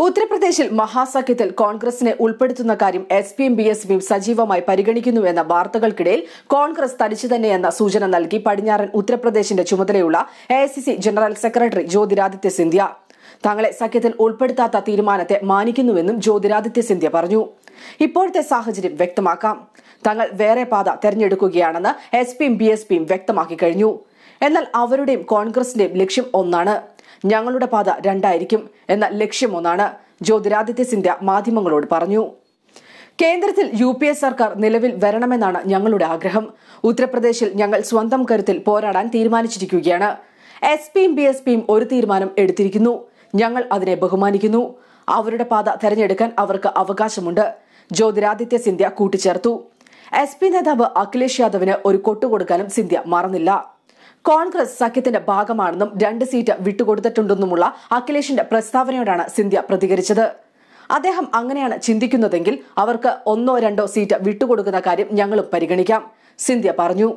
ഉത്തർപ്രദേശിൽ മഹാസഖ്യത്തിൽ കോൺഗ്രസിനെ ഉൾപ്പെടുത്തുന്ന കാര്യം എസ്പിയും ബിഎസ്പിയും സജീവമായി പരിഗണിക്കുന്നുവെന്ന വാർത്തകൾക്കിടയിൽ കോൺഗ്രസ് തനിച്ചു തന്നെയെന്ന സൂചന നൽകി പടിഞ്ഞാറൻ ഉത്തർപ്രദേശിന്റെ ചുമതലയുള്ള AICC general secretary Jyotiraditya Scindia തങ്ങളെ സഖ്യത്തിൽ ഉൾപ്പെടുത്താത്ത തീരുമാനത്തെ മാനിക്കുന്നുവെന്നും ജ്യോതിരാദിത്യ സിന്ധ്യ പറഞ്ഞു. ഇപ്പോഴത്തെ സാഹചര്യം വ്യക്തമാക്കാം. തങ്ങൾ വേറെ പാത തെരഞ്ഞെടുക്കുകയാണെന്ന് എസ്പിയും ബിഎസ്പിയും വ്യക്തമാക്കി കഴിഞ്ഞു. എന്നാൽ അവരുടെയും കോൺഗ്രസിന്റെയും ലക്ഷ്യം ഒന്നാണ്. ഞങ്ങളുടെ പാത രണ്ടായിരിക്കും എന്ന ലക്ഷ്യം ഒന്നാണ്, ജ്യോതിരാദിത്യ സിന്ധ്യ മാധ്യമങ്ങളോട് പറഞ്ഞു. കേന്ദ്രത്തിൽ UPA സർക്കാർ നിലവിൽ വരണമെന്നാണ് ഞങ്ങളുടെ ആഗ്രഹം. ഉത്തർപ്രദേശിൽ ഞങ്ങൾ സ്വന്തം കരുത്തിൽ പോരാടാൻ തീരുമാനിച്ചിരിക്കുകയാണ്. എസ്പിയും ബിഎസ്പിയും ഒരു തീരുമാനം എടുത്തിരിക്കുന്നു. ഞങ്ങൾ അതിനെ ബഹുമാനിക്കുന്നു. അവരുടെ പാത തെരഞ്ഞെടുക്കാൻ അവർക്ക് അവകാശമുണ്ട്, ജ്യോതിരാദിത്യ സിന്ധ്യ കൂട്ടിച്ചേർത്തു. SP നേതാവ് അഖിലേഷ് യാദവിന് ഒരു കൊട്ടുകൊടുക്കാനും സിന്ധ്യ മറന്നില്ല. കോൺഗ്രസ് സഖ്യത്തിന്റെ ഭാഗമാണെന്നും 2 സീറ്റ് വിട്ടുകൊടുത്തിട്ടുണ്ടെന്നുമുള്ള അഖിലേഷിന്റെ പ്രസ്താവനയോടാണ് സിന്ധ്യ പ്രതികരിച്ചത്. അദ്ദേഹം അങ്ങനെയാണ് ചിന്തിക്കുന്നതെങ്കിൽ അവർക്ക് 1-2 സീറ്റ് വിട്ടുകൊടുക്കുന്ന കാര്യം ഞങ്ങളും പരിഗണിക്കാം, സിന്ധ്യ പറഞ്ഞു.